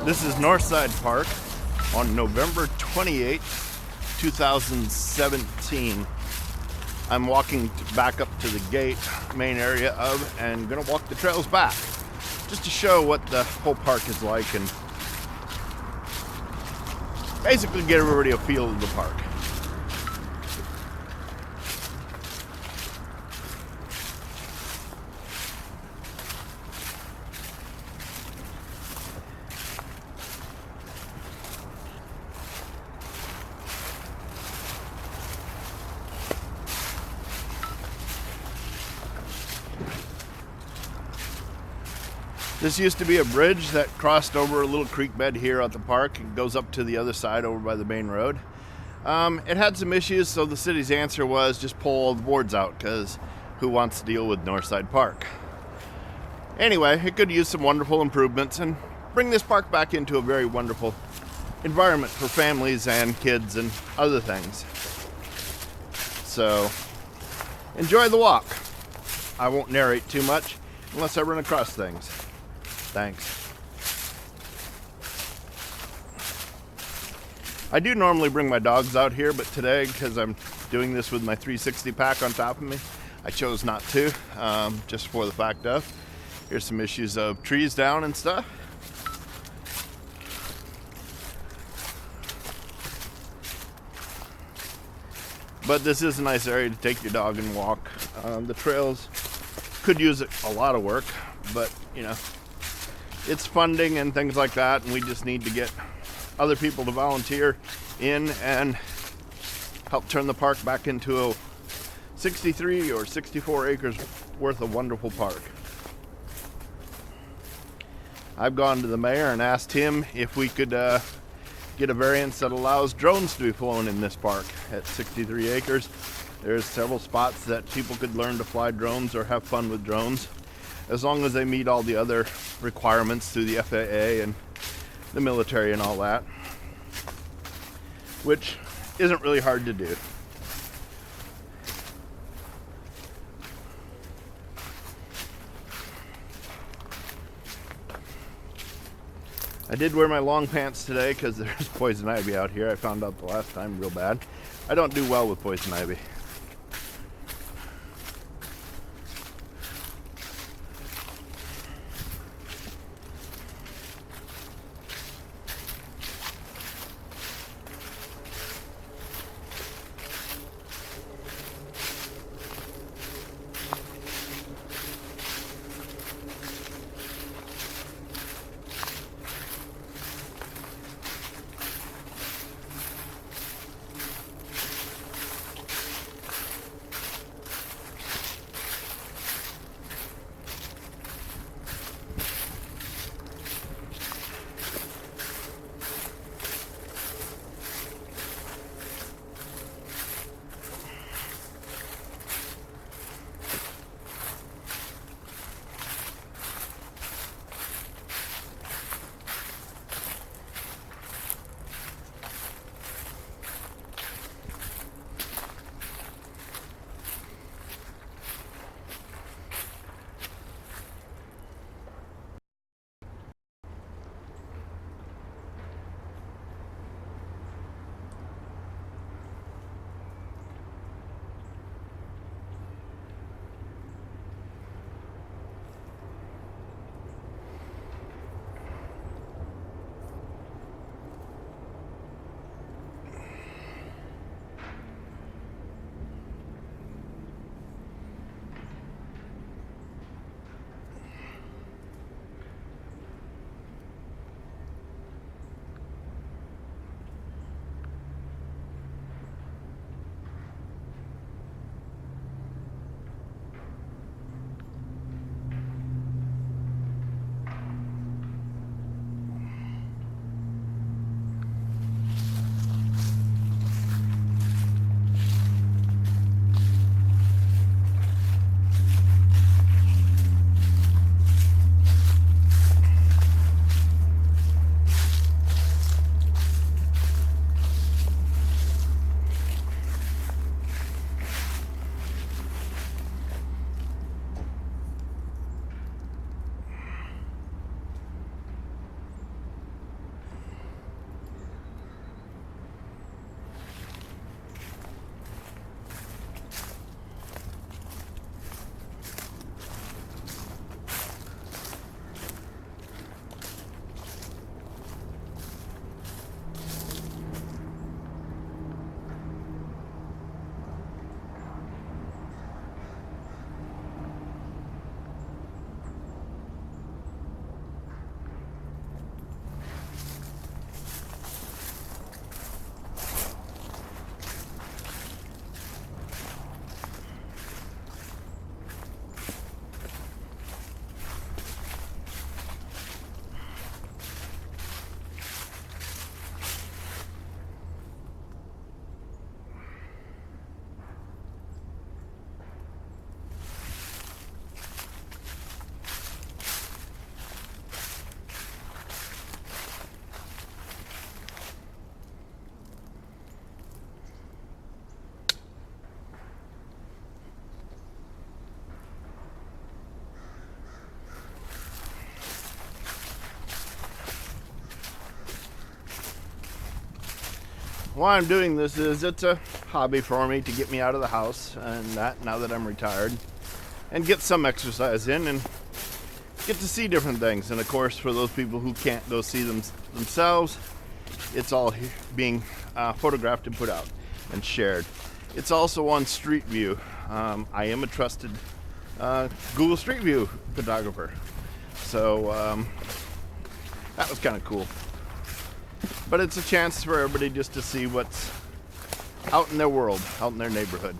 This is Northside Park on November 28th, 2017. I'm walking back up to the gate, main area of, and gonna walk the trails back just to show what the whole park is like and basically get everybody a feel of the park. This used to be a bridge that crossed over a little creek bed here at the park and goes up to the other side over by the main road. It had some issues, so the city's answer was just pull all the boards out, because who wants to deal with Northside Park? Anyway, it could use some wonderful improvements and bring this park back into a very wonderful environment for families and kids and other things. So, enjoy the walk. I won't narrate too much unless I run across things. Thanks. I do normally bring my dogs out here, but today, because I'm doing this with my 360 pack on top of me, I chose not to, just for the fact of, here's some issues of trees down and stuff. But this is a nice area to take your dog and walk. The trails could use a lot of work, but you know, it's funding and things like that, and we just need to get other people to volunteer in and help turn the park back into a 63 or 64 acres worth of wonderful park. I've gone to the mayor and asked him if we could get a variance that allows drones to be flown in this park at 63 acres. There's several spots that people could learn to fly drones or have fun with drones, as long as they meet all the other requirements through the FAA and the military and all that, which isn't really hard to do. I did wear my long pants today because there's poison ivy out here. I found out the last time real bad. I don't do well with poison ivy. why I'm doing this is it's a hobby for me to get me out of the house, and that now that I'm retired, and get some exercise in and get to see different things. And of course, for those people who can't go see them themselves, it's all being photographed and put out and shared. It's also on Street View. I am a trusted Google Street View photographer, so that was kind of cool. But it's a chance for everybody just to see what's out in their world, out in their neighborhood.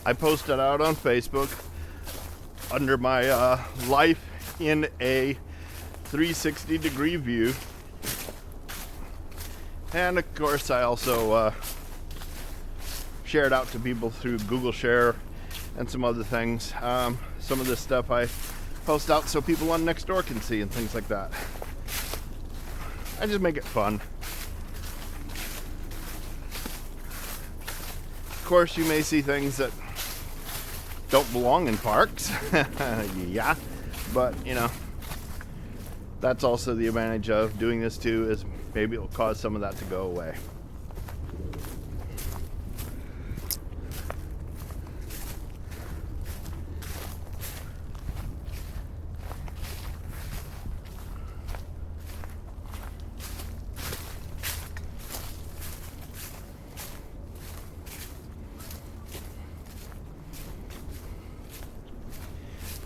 I posted out on Facebook under my Life.in.a 360 degree view, and of course I also shared out to people through Google Share and some other things. Some of this stuff I post out so people on next door can see and things like that. I just make it fun. Of course, you may see things that don't belong in parks. Yeah, but you know, that's also the advantage of doing this too, is maybe it'll cause some of that to go away.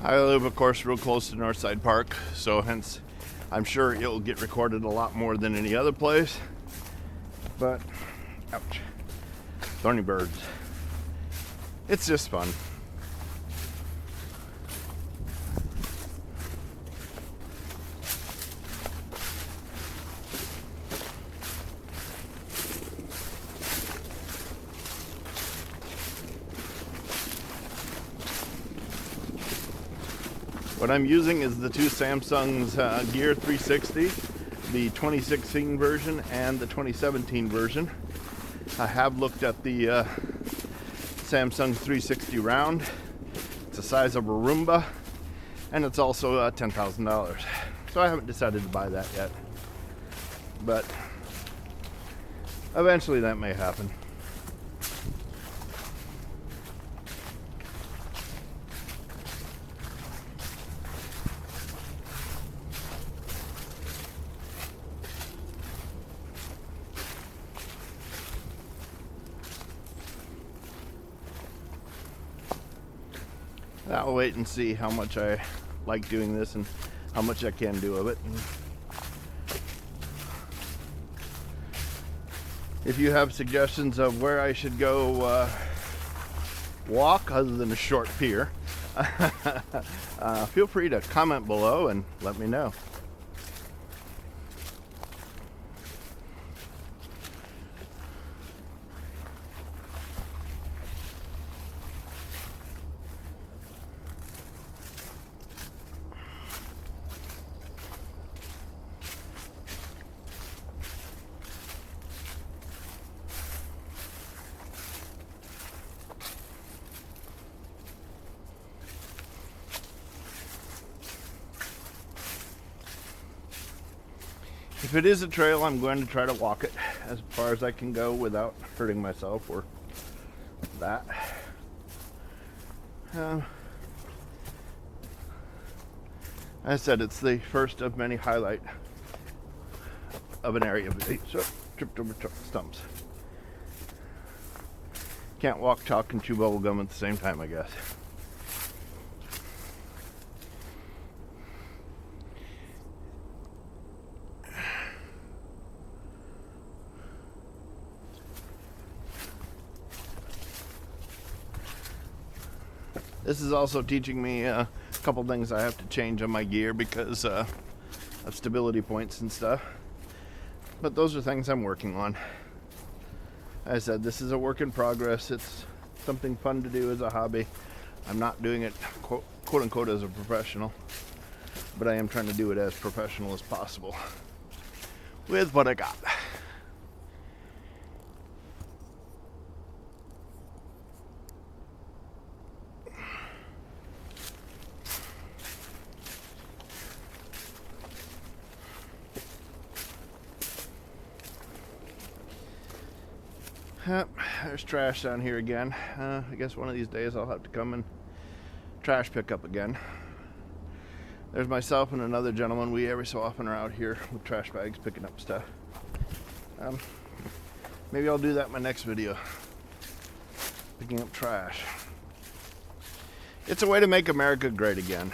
I live, of course, real close to Northside Park, so hence I'm sure it'll get recorded a lot more than any other place. But, ouch, thorny birds. It's just fun. What I'm using is the two Samsung's Gear 360, the 2016 version and the 2017 version. I have looked at the Samsung 360 round. It's the size of a Roomba, and it's also $10,000. So I haven't decided to buy that yet, but eventually that may happen. I'll wait and see how much I like doing this and how much I can do of it. And if you have suggestions of where I should go walk other than a short pier, feel free to comment below and let me know. If it is a trail, I'm going to try to walk it as far as I can go without hurting myself or that. I said it's the first of many highlight of an area. So, tripped over stumps. Can't walk, talk, and chew bubble gum at the same time, I guess. This is also teaching me a couple things I have to change on my gear because of stability points and stuff. But those are things I'm working on. As I said, this is a work in progress. It's something fun to do as a hobby. I'm not doing it quote unquote as a professional, but I am trying to do it as professional as possible with what I got. Yep, there's trash down here again. I guess one of these days I'll have to come and trash pick up again. There's myself and another gentleman. We every so often are out here with trash bags picking up stuff. Maybe I'll do that in my next video. Picking up trash. It's a way to make America great again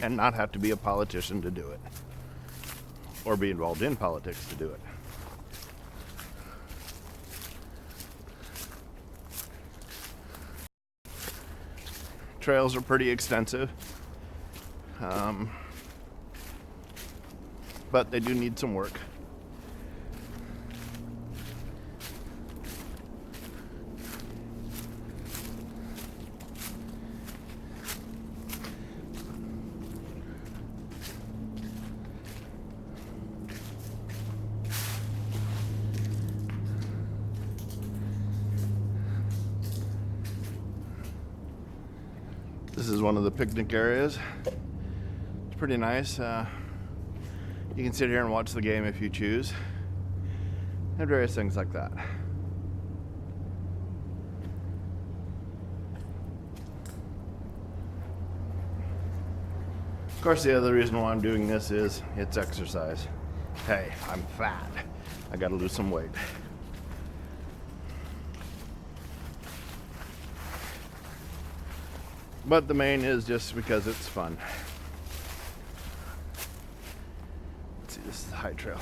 and not have to be a politician to do it. Or be involved in politics to do it. Trails are pretty extensive, but they do need some work. This is one of the picnic areas. It's pretty nice. You can sit here and watch the game if you choose, and various things like that. Of course, the other reason why I'm doing this is it's exercise. Hey, I'm fat. I gotta lose some weight. But the main is just because it's fun. Let's see, this is the high trail.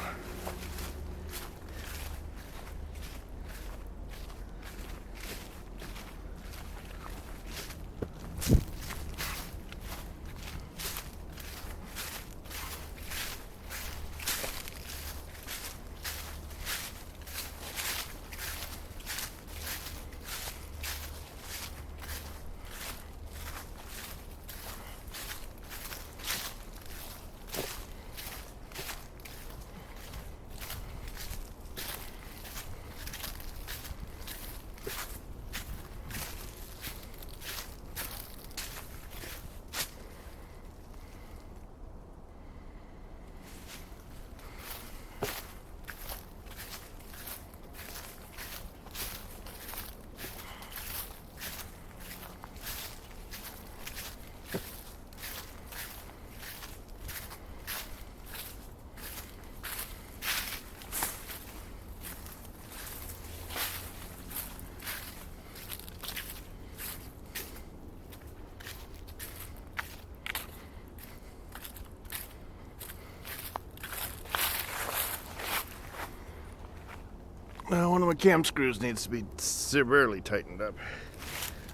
One of my cam screws needs to be severely tightened up.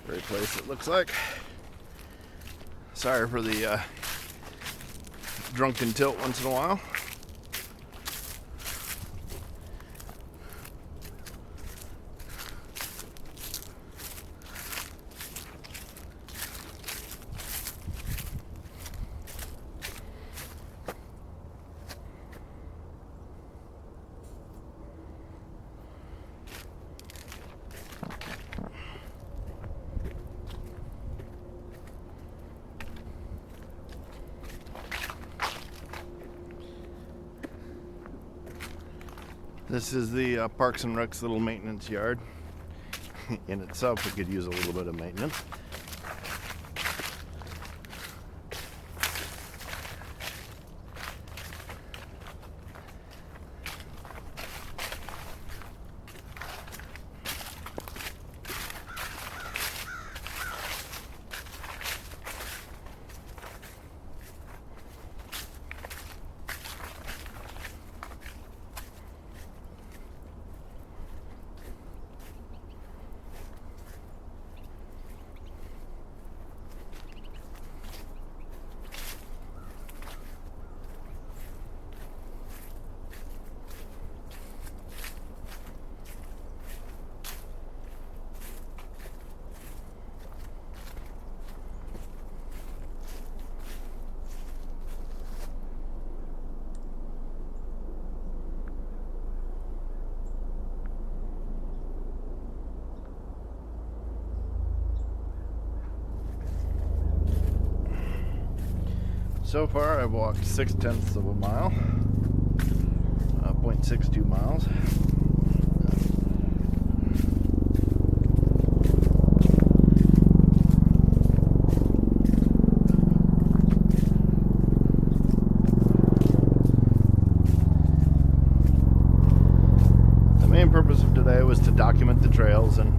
Replace it, looks like. Sorry for the drunken tilt once in a while. This is the Parks and Rec's little maintenance yard. In itself, it could use a little bit of maintenance. So far, I've walked 0.6 of a mile, 0.62 miles. The main purpose of today was to document the trails and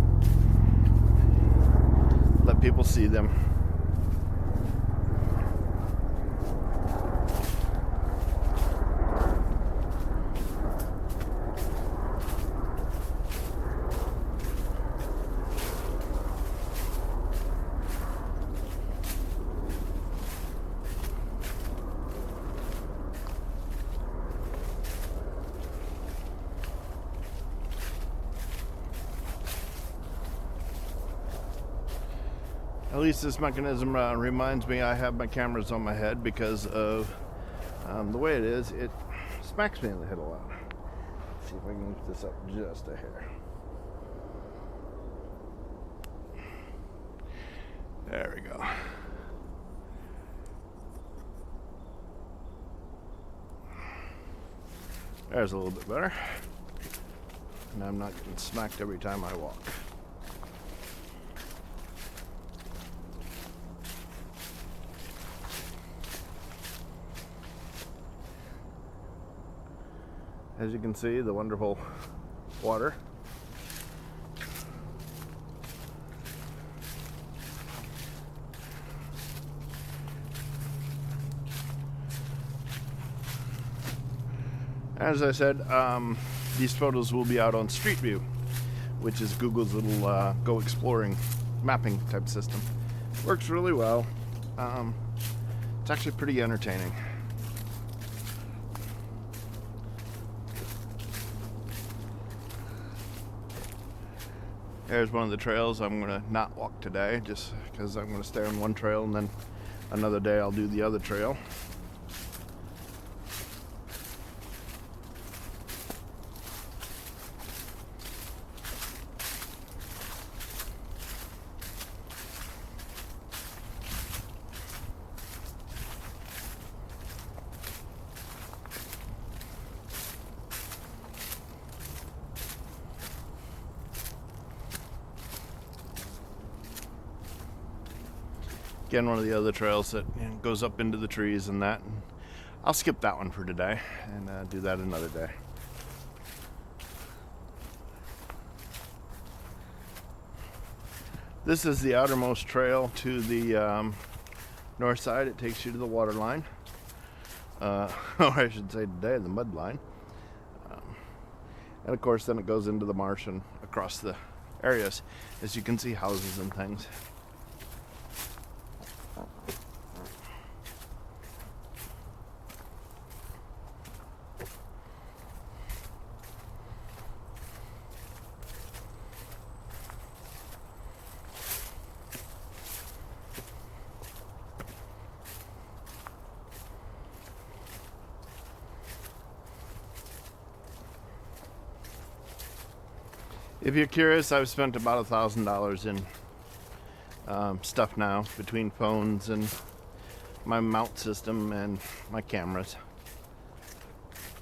let people see them. At least this mechanism reminds me I have my cameras on my head because of the way it is. It smacks me in the head a lot. Let's see if I can lift this up just a hair. There we go. There's a little bit better. And I'm not getting smacked every time I walk. As you can see, the wonderful water. As I said, these photos will be out on Street View, which is Google's little go exploring mapping type system. Works really well. It's actually pretty entertaining. There's one of the trails I'm going to not walk today, just because I'm going to stay on one trail and then another day I'll do the other trail. Again, one of the other trails that goes up into the trees and that. And I'll skip that one for today and do that another day. This is the outermost trail to the north side. It takes you to the water line. Or I should say today, the mud line. And of course, then it goes into the marsh and across the areas. As you can see, houses and things. If you're curious, I've spent about $1,000 in stuff now between phones and my mount system and my cameras.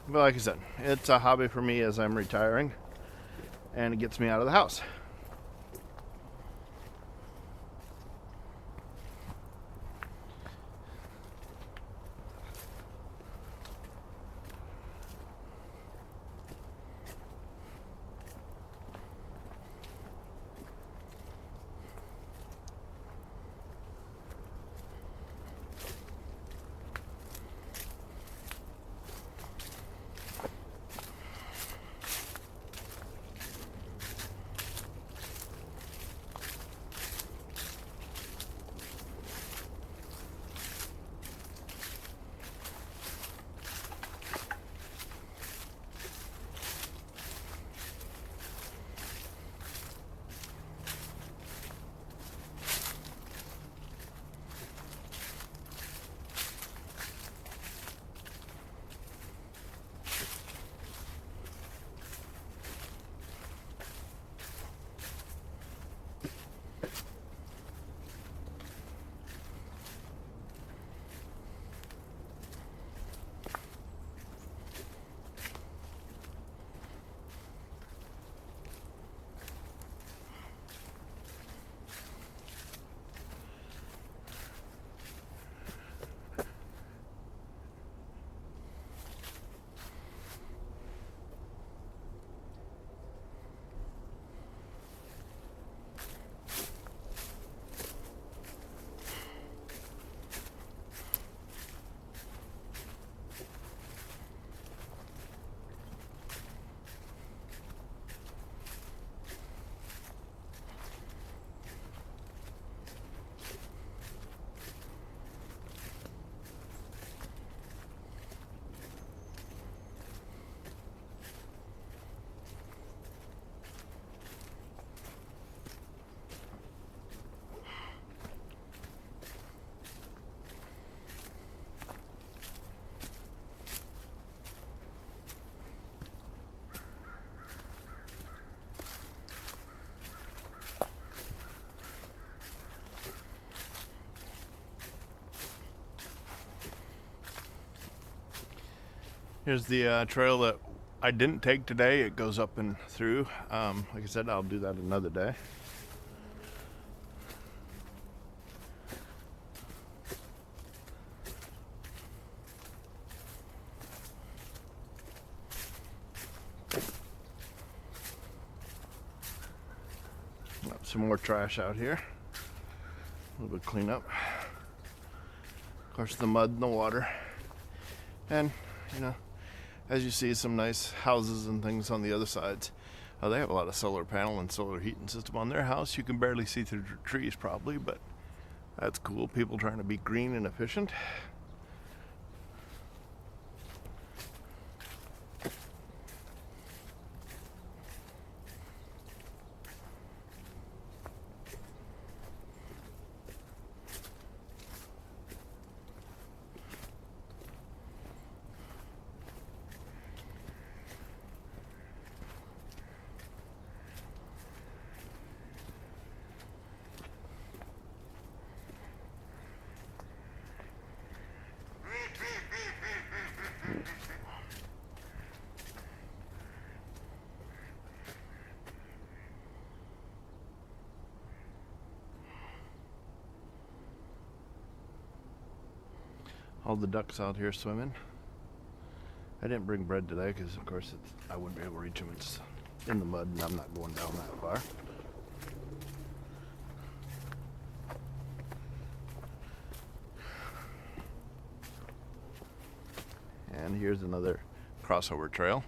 But like I said, it's a hobby for me as I'm retiring, and it gets me out of the house. Here's the trail that I didn't take today. It goes up and through. Like I said, I'll do that another day. Some more trash out here. A little bit of cleanup. Of course, the mud and the water. And, you know, as you see, some nice houses and things on the other sides. They have a lot of solar panel and solar heating system on their house. You can barely see through the trees probably, but that's cool. People trying to be green and efficient. All the ducks out here swimming. I didn't bring bread today because, of course, I wouldn't be able to reach them. It's in the mud, and I'm not going down that far. And here's another crossover trail.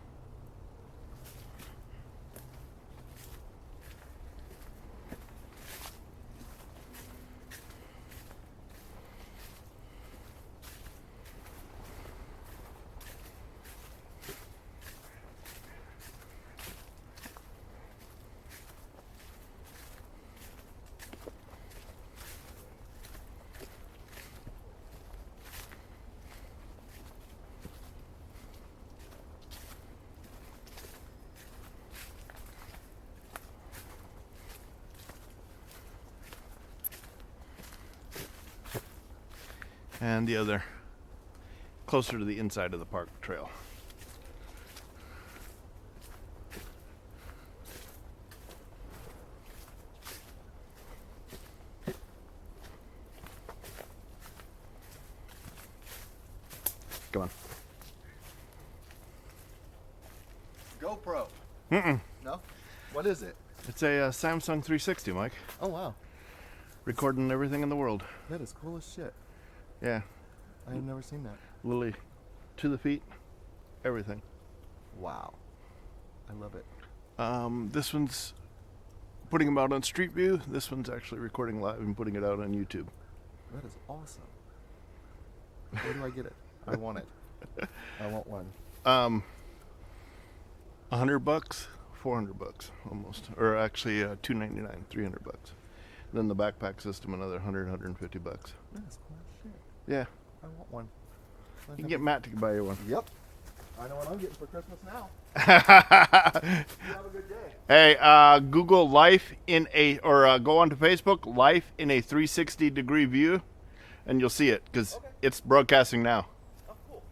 And the other closer to the inside of the park trail. Come on. GoPro. Mm-mm. No? What is it? It's a Samsung 360, Mike. Oh, wow. Recording everything in the world. That is cool as shit. Yeah. I have never seen that. Lily, to the feet, everything. Wow. I love it. This one's putting them out on Street View. This one's actually recording live and putting it out on YouTube. That is awesome. Where do I get it? I want it. I want one. $100, $400 almost, or actually $299, $300. Then the backpack system, another $100, $150. That is cool as shit. Yeah. I want one. You can get Matt to buy you one. Yep. I know what I'm getting for Christmas now. You have a good day. Hey, Google Life.in.a, or go onto Facebook, Life.in.a 360 degree view, and you'll see it, because it's broadcasting now. Oh, cool.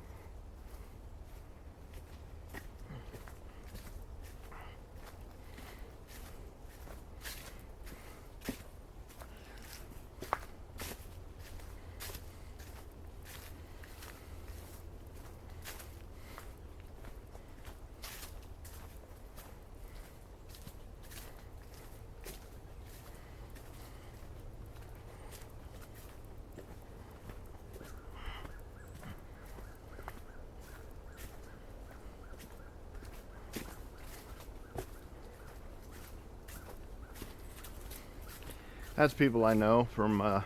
That's people I know from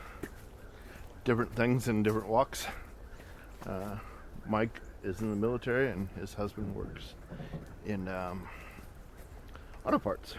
different things and different walks. Mike is in the military, and his husband works in auto parts.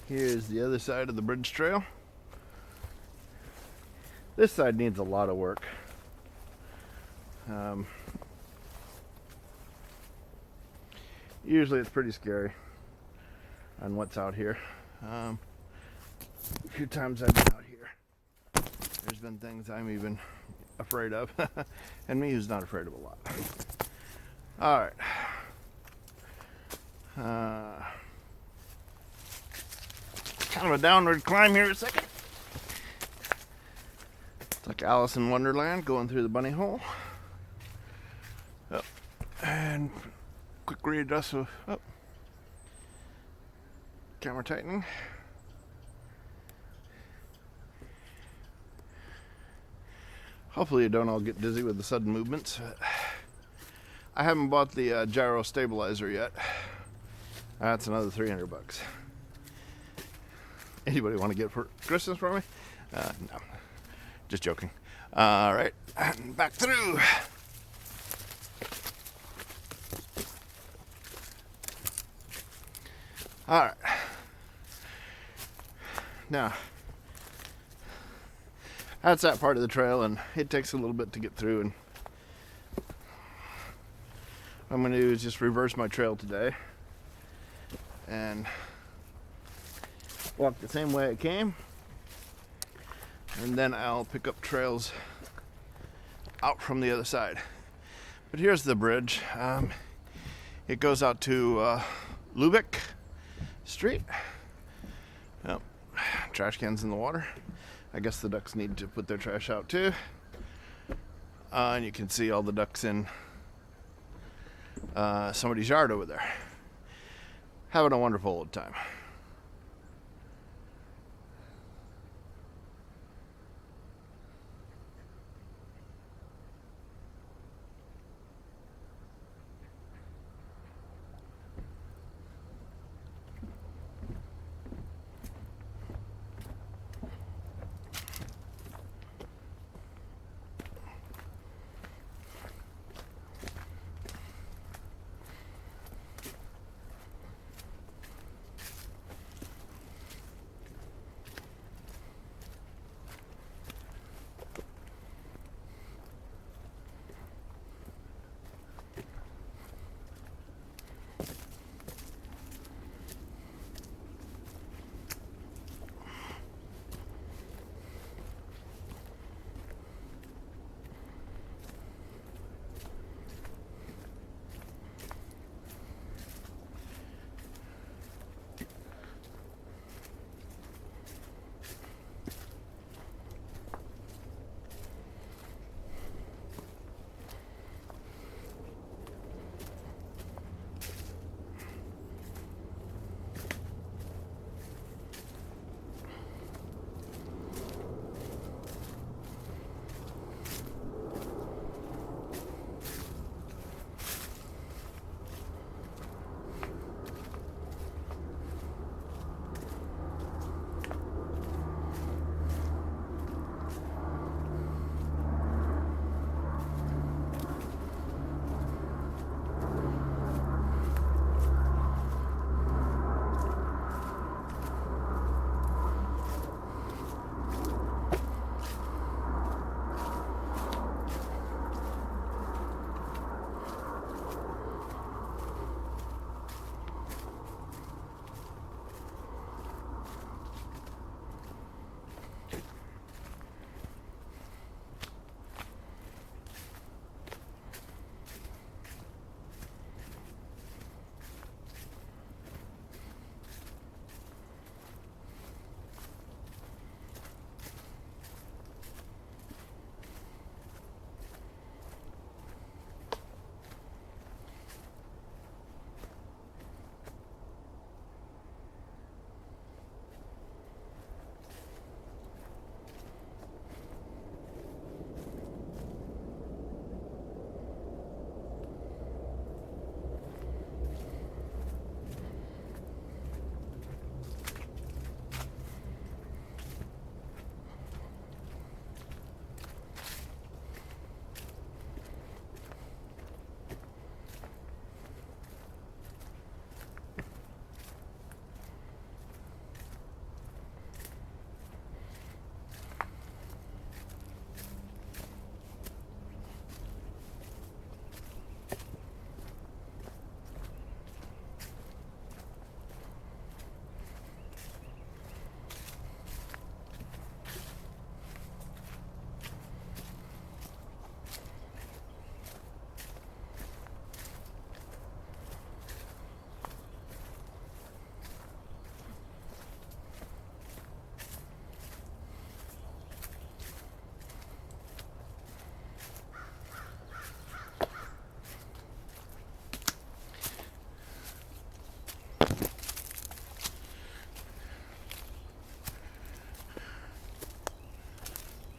Here's the other side of the bridge trail. This side needs a lot of work. Usually it's pretty scary on what's out here. A few times I've been out here, there's been things I'm even afraid of. And me who's not afraid of a lot. Alright. Kind of a downward climb here a second. It's like Alice in Wonderland going through the bunny hole. Oh, and quick readjust of camera tightening. Hopefully you don't all get dizzy with the sudden movements. I haven't bought the gyro stabilizer yet. That's another $300. Anybody want to get for Christmas for me? No, just joking. All right, back through. All right. Now, that's that part of the trail, and it takes a little bit to get through. And what I'm going to do is just reverse my trail today and walk the same way I came, and then I'll pick up trails out from the other side. But here's the bridge. It goes out to Lubeck Street. Yep. Trash cans in the water. I guess the ducks need to put their trash out too. And you can see all the ducks in somebody's yard over there. Having a wonderful old time.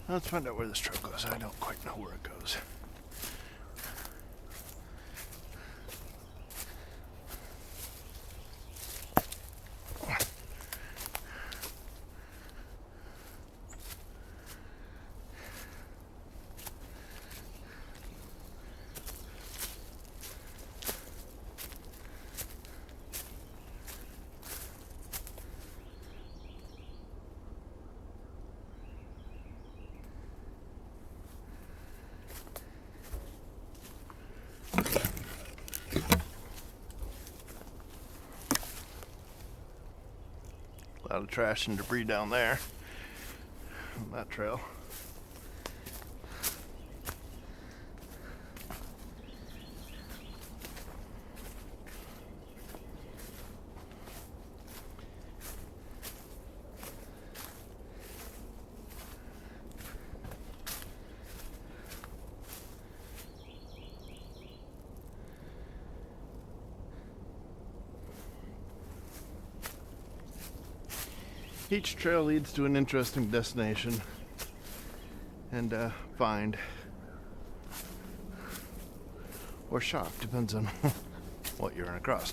Let's find out where this trail goes. I don't quite know where it goes. A lot of trash and debris down there on that trail. Each trail leads to an interesting destination and find or shock, depends on what you're running across.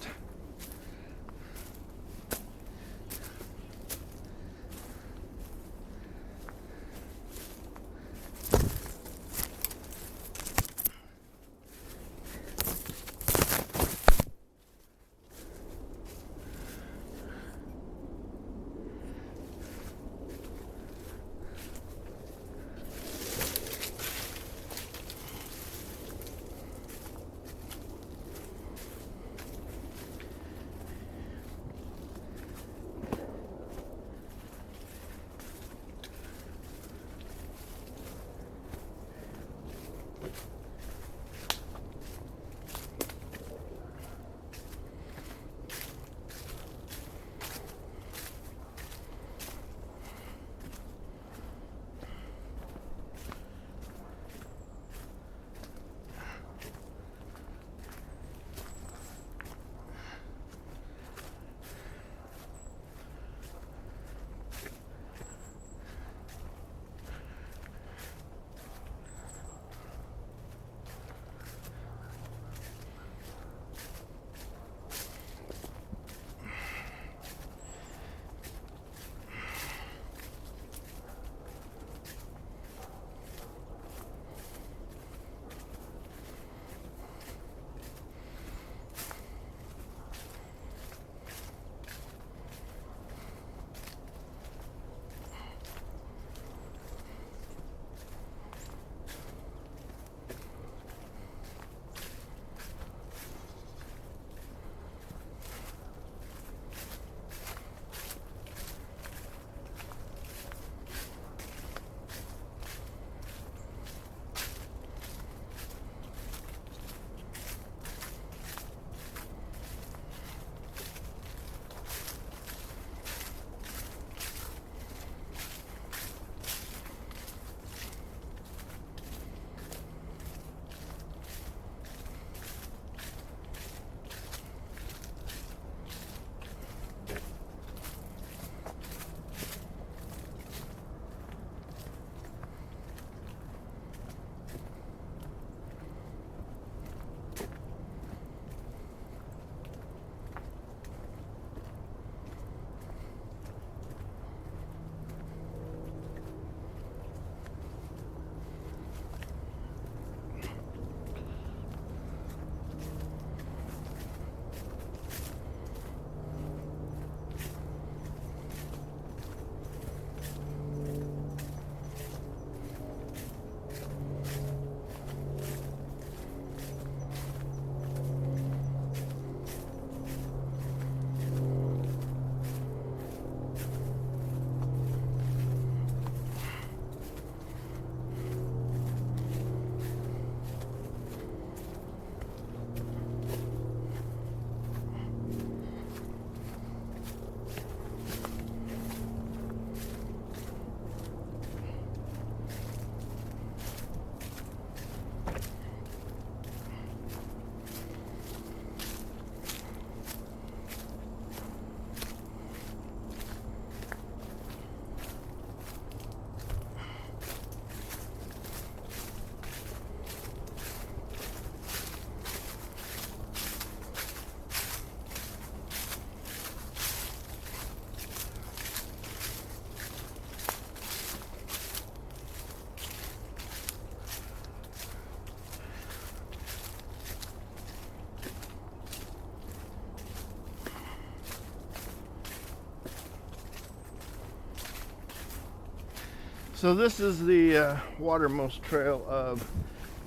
So this is the watermost trail of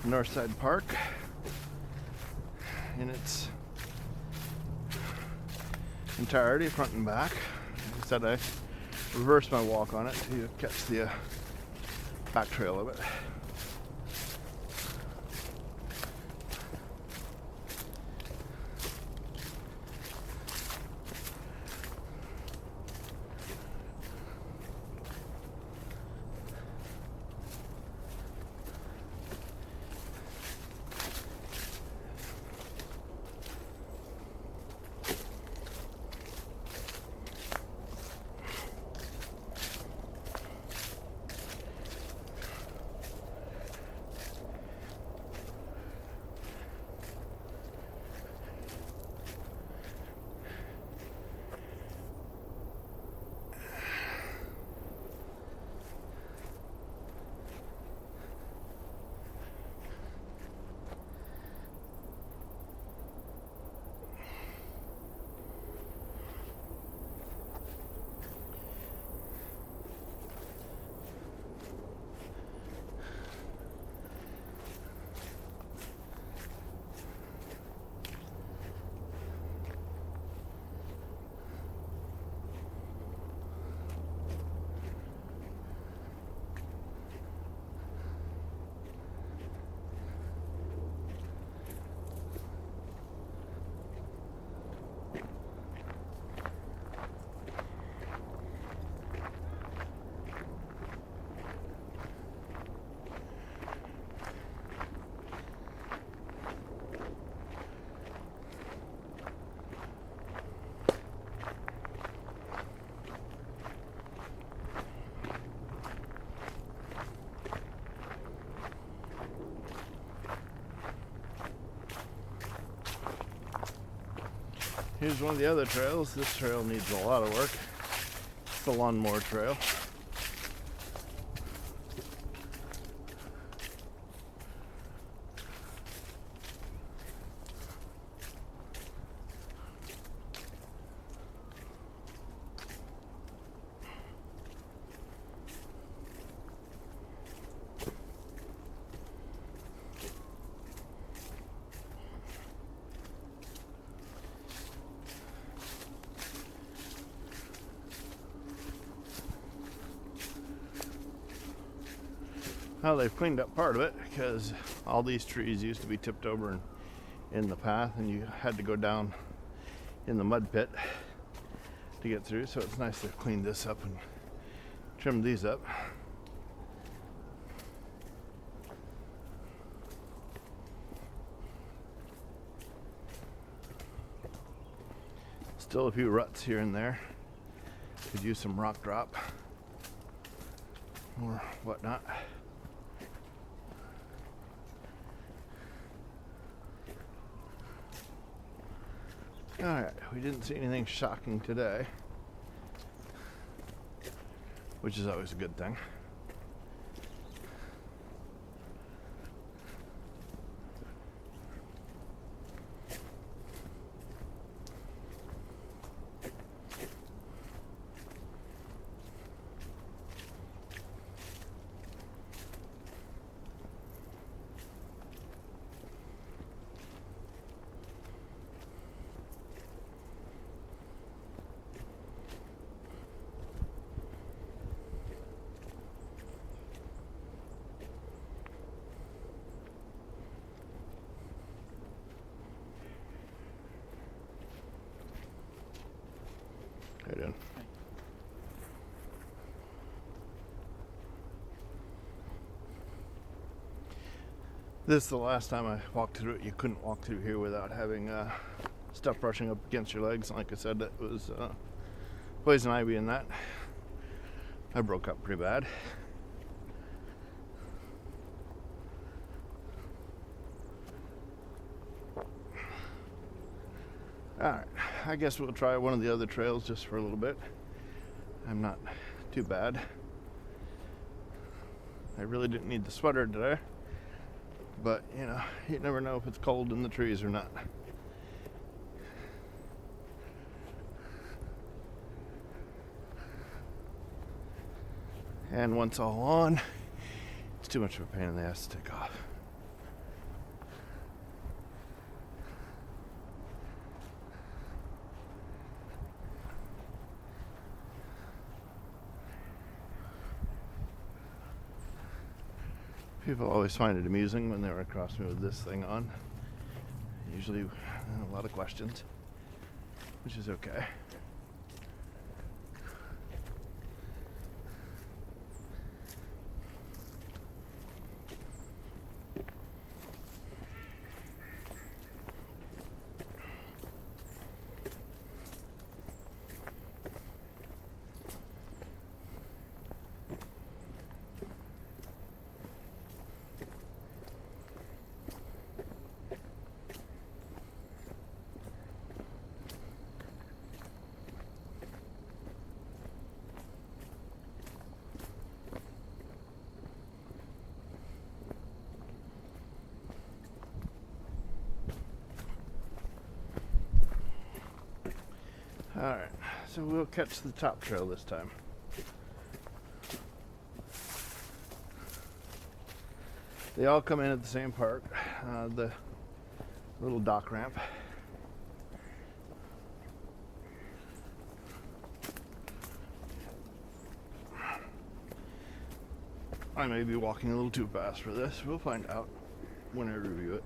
Northside Park in its entirety, front and back. Like I said, I reversed my walk on it to catch the back trail of it. Here's one of the other trails. This trail needs a lot of work. It's the lawnmower trail. Well, they've cleaned up part of it because all these trees used to be tipped over in the path, and you had to go down in the mud pit to get through. So it's nice they've cleaned this up and trimmed these up. Still a few ruts here and there. Could use some rock drop or whatnot. Alright, we didn't see anything shocking today, which is always a good thing. How you doing? This is the last time I walked through it. You couldn't walk through here without having stuff brushing up against your legs. Like I said, it was poison ivy and that. I broke up pretty bad. Alright, I guess we'll try one of the other trails just for a little bit. I'm not too bad. I really didn't need the sweater today. But, you never know if it's cold in the trees or not. And once all on, it's too much of a pain in the ass to take off. People always find it amusing when they were across me with this thing on. Usually a lot of questions, which is okay. Alright, so we'll catch the top trail this time. They all come in at the same park, the little dock ramp. I may be walking a little too fast for this. We'll find out when I review it.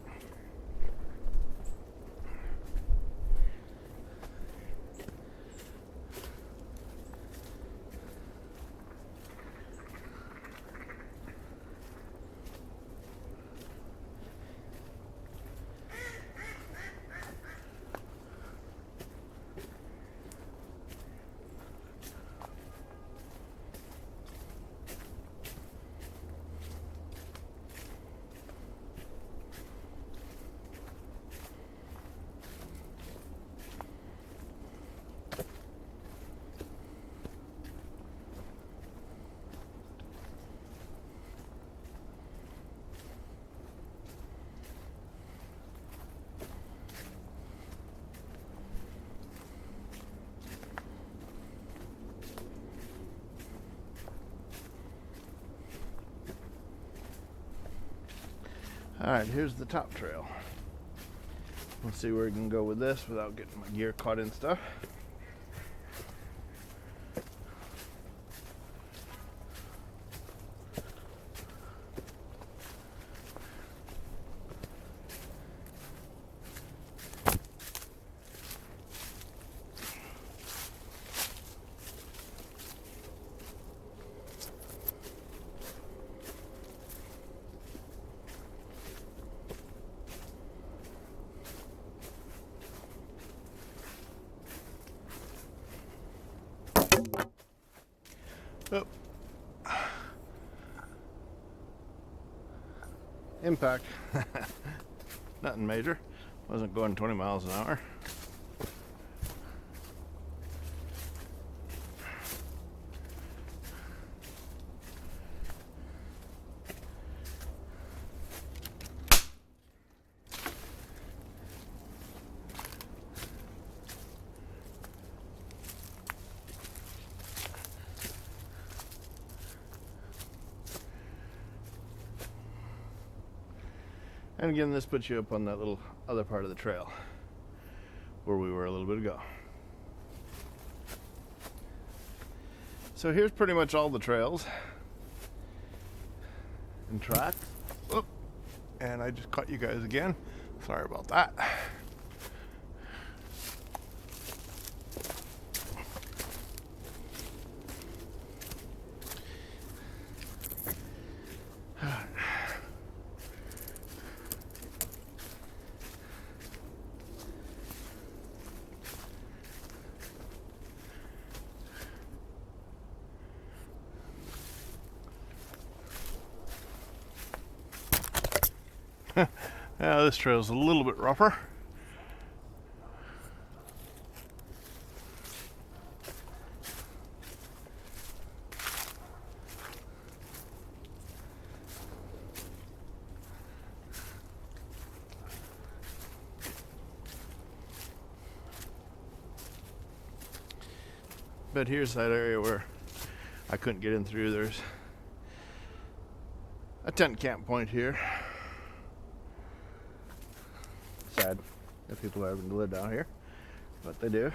Alright, here's the top trail. We'll see where we can go with this without getting my gear caught in stuff. Oh. Impact. Nothing major. Wasn't going 20 miles an hour. And again, this puts you up on that little other part of the trail where we were a little bit ago. So here's pretty much all the trails and tracks. Whoop. And I just caught you guys again. Sorry about that. Yeah, this trail's a little bit rougher. But here's that area where I couldn't get in through. There's a tent camp point here. Sad that people are having to live down here, but they do.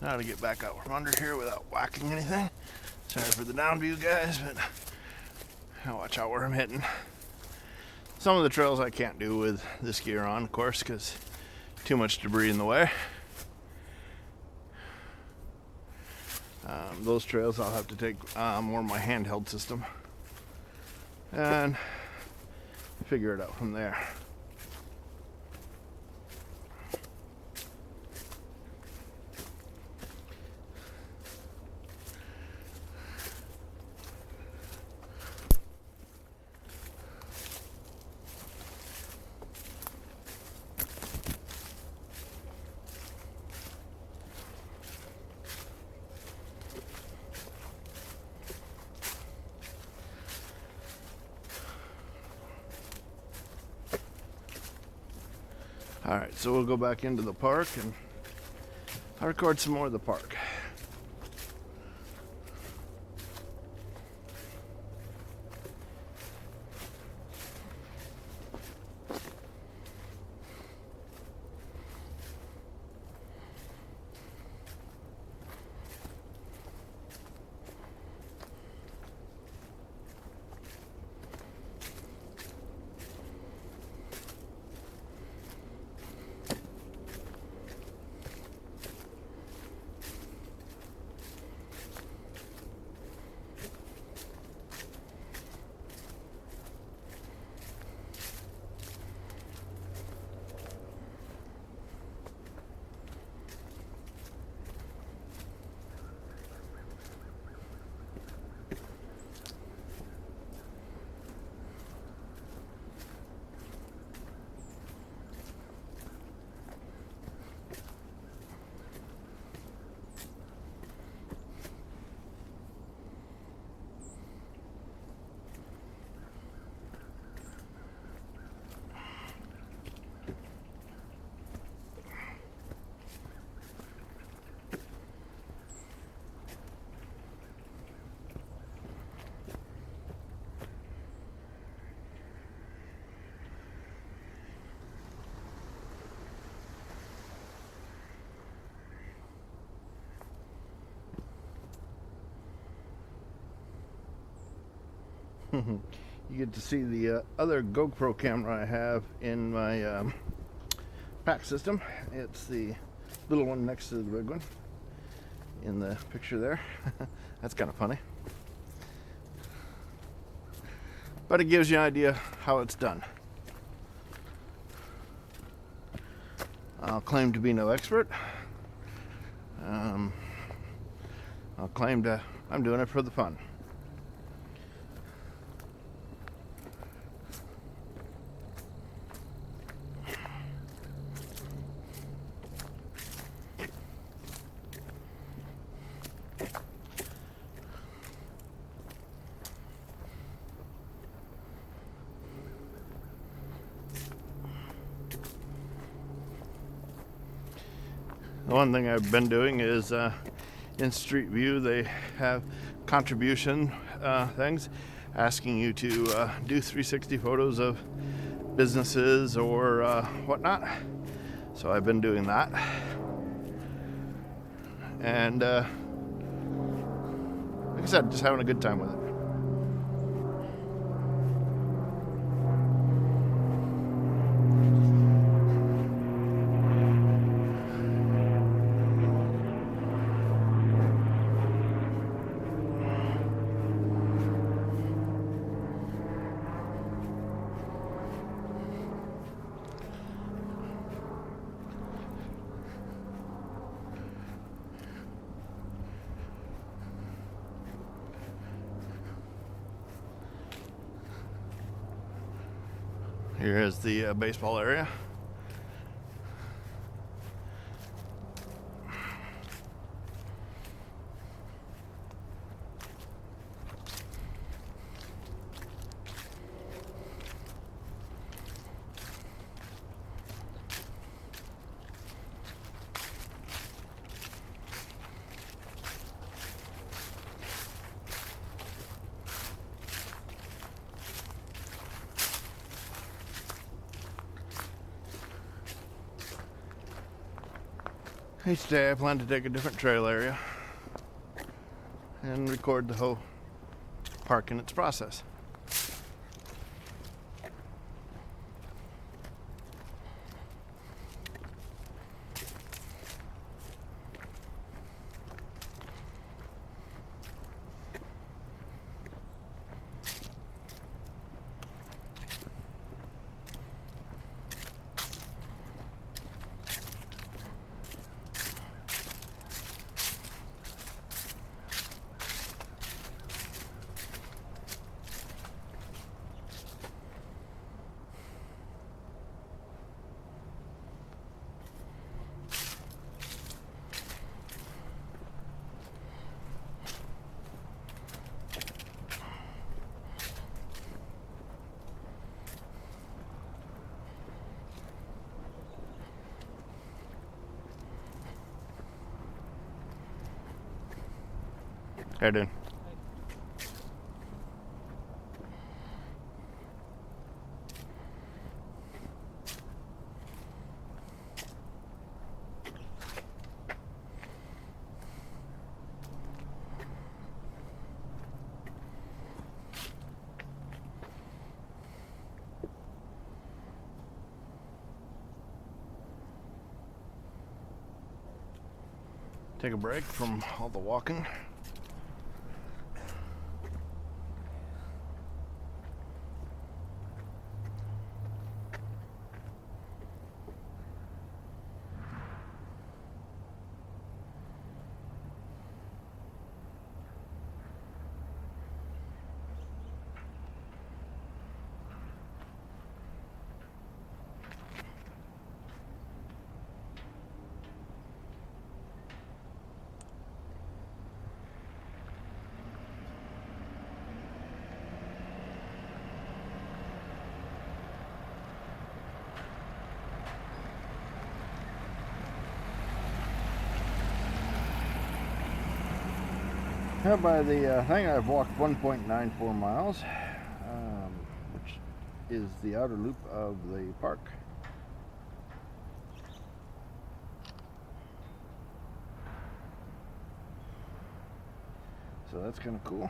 Now to get back out from under here without whacking anything. Sorry for the down view, guys, but I'll watch out where I'm hitting. Some of the trails I can't do with this gear on, of course, because too much debris in the way. Those trails I'll have to take more of my handheld system and figure it out from there. Alright, so we'll go back into the park and I'll record some more of the park. You get to see the other GoPro camera I have in my pack system. It's the little one next to the big one in the picture there. That's kind of funny. But it gives you an idea how it's done. I'll claim to be no expert. I'll claim to I'm doing it for the fun. The one thing I've been doing is in Street View they have contribution things asking you to do 360 photos of businesses or whatnot. So I've been doing that. And like I said, just having a good time with it. Here is the baseball area. Each day I plan to take a different trail area and record the whole park in its process. How you doing? Take a break from all the walking. Now by the thing, I've walked 1.94 miles, which is the outer loop of the park. So that's kind of cool.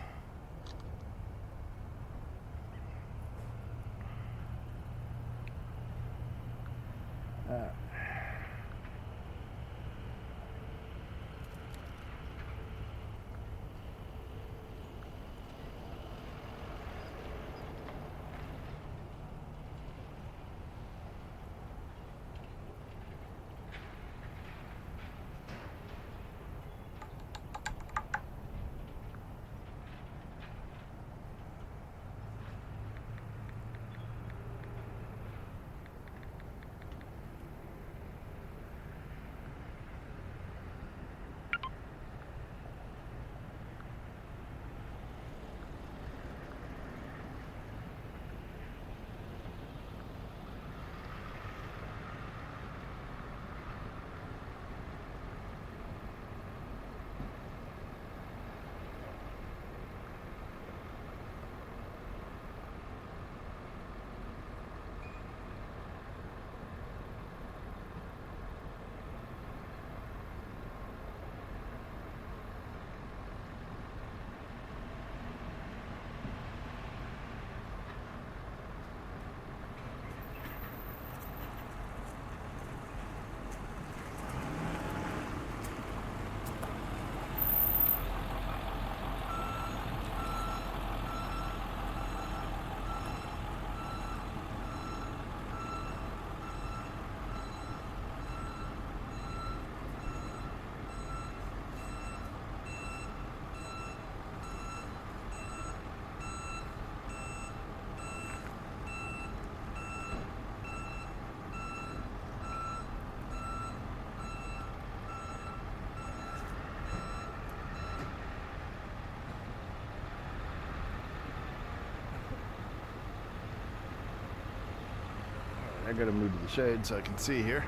I gotta move to the shade so I can see here.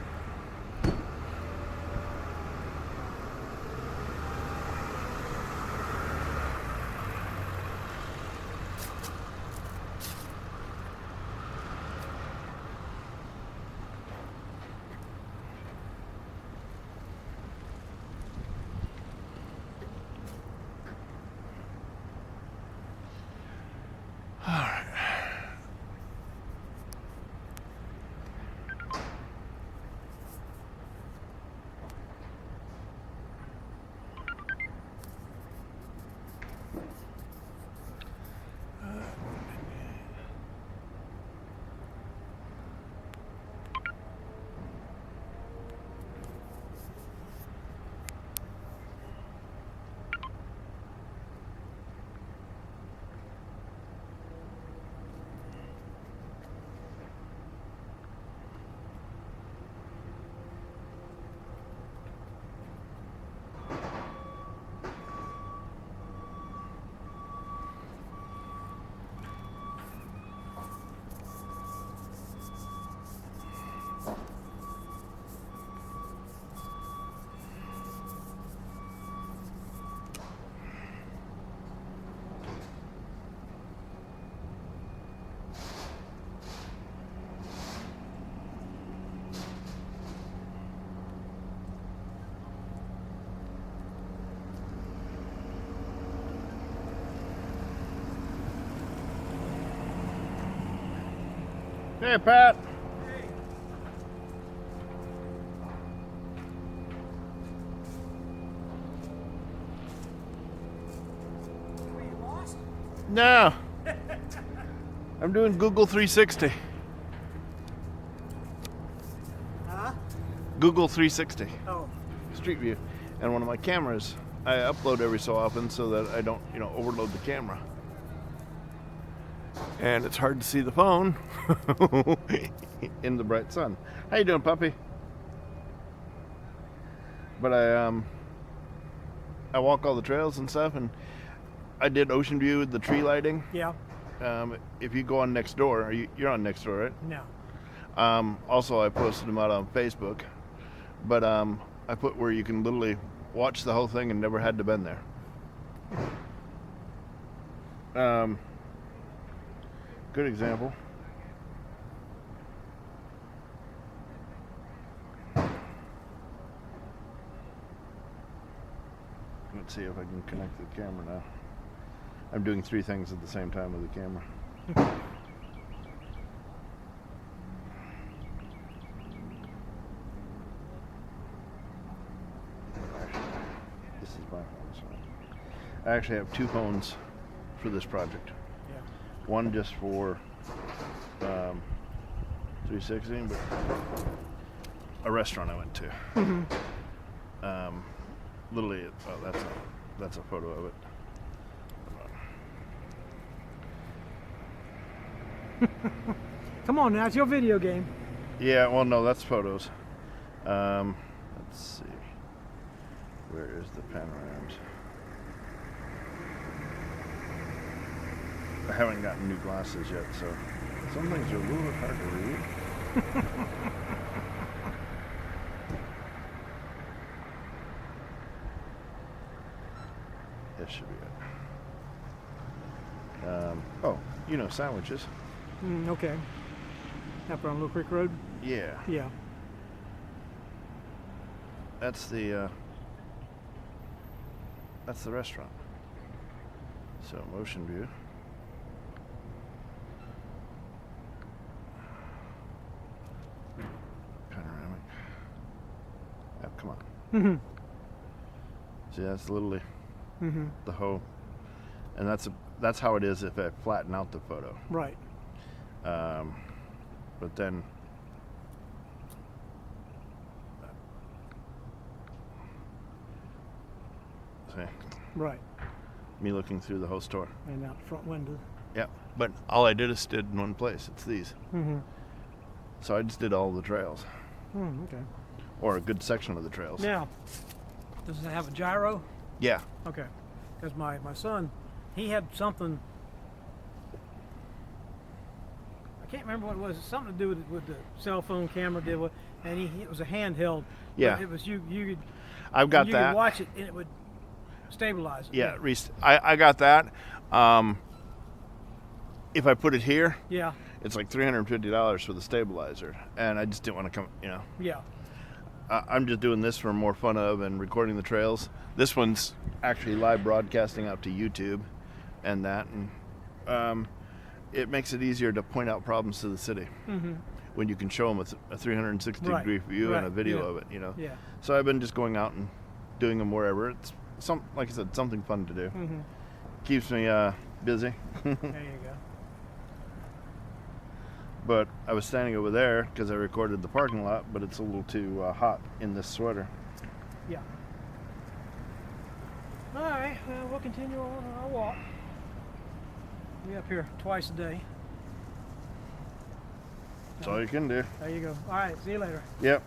Hey, Pat. Were you lost? No. I'm doing Google 360. Huh? Google 360. Oh. Street View. And one of my cameras, I upload every so often so that I don't, overload the camera. And it's hard to see the phone in the bright sun. How you doing, puppy? But I walk all the trails and stuff, and I did Ocean View with the tree lighting. Yeah. If you go on Nextdoor, you're on Nextdoor, right? No. Also, I posted them out on Facebook, but I put where you can literally watch the whole thing and never had to been there. Good example. Let's see if I can connect the camera now. I'm doing 3 things at the same time with the camera. This is my phone. Sorry. I actually have 2 phones for this project. Yeah. One just for 360, but a restaurant I went to. Mm-hmm. Literally, that's a photo of it. Come on now, it's your video game. Yeah, well, no, that's photos. Let's see. Where is the panorams? I haven't gotten new glasses yet, so some things are a little bit hard to read. This should be it. Sandwiches. Okay. Up on Little Creek Road? Yeah. Yeah. That's the restaurant. So motion view. Panoramic. Yep, come on. Mm-hmm. See, that's literally Mm-hmm. the hoe, and that's how it is if I flatten out the photo. Right. But then see Right. me looking through the whole store. And out the front window. Yeah, but all I did is stood in one place. It's these. Mm-hmm. So I just did all the trails, Okay. or a good section of the trails. Now, does it have a gyro? Yeah. Okay. Because my son, he had something, I can't remember what it was. Something to do with the cell phone camera deal, and it was a handheld. Yeah. But it was you could. I've got you that. could watch it and it would stabilize it. Yeah, I got that. If I put it here, Yeah. it's like $350 for the stabilizer, and I just didn't want to come. Yeah. I'm just doing this for more fun of and recording the trails. This one's actually live broadcasting out to YouTube, and that, and it makes it easier to point out problems to the city when you can show them a 360-degree view and a video of it. Yeah. So I've been just going out and doing them wherever. It's like I said, something fun to do. Keeps me busy. There you go. But I was standing over there because I recorded the parking lot, but it's a little too hot in this sweater. Yeah. All right. Well, we'll continue on our walk. We're up here twice a day. That's all you can do. There you go. All right. See you later. Yep.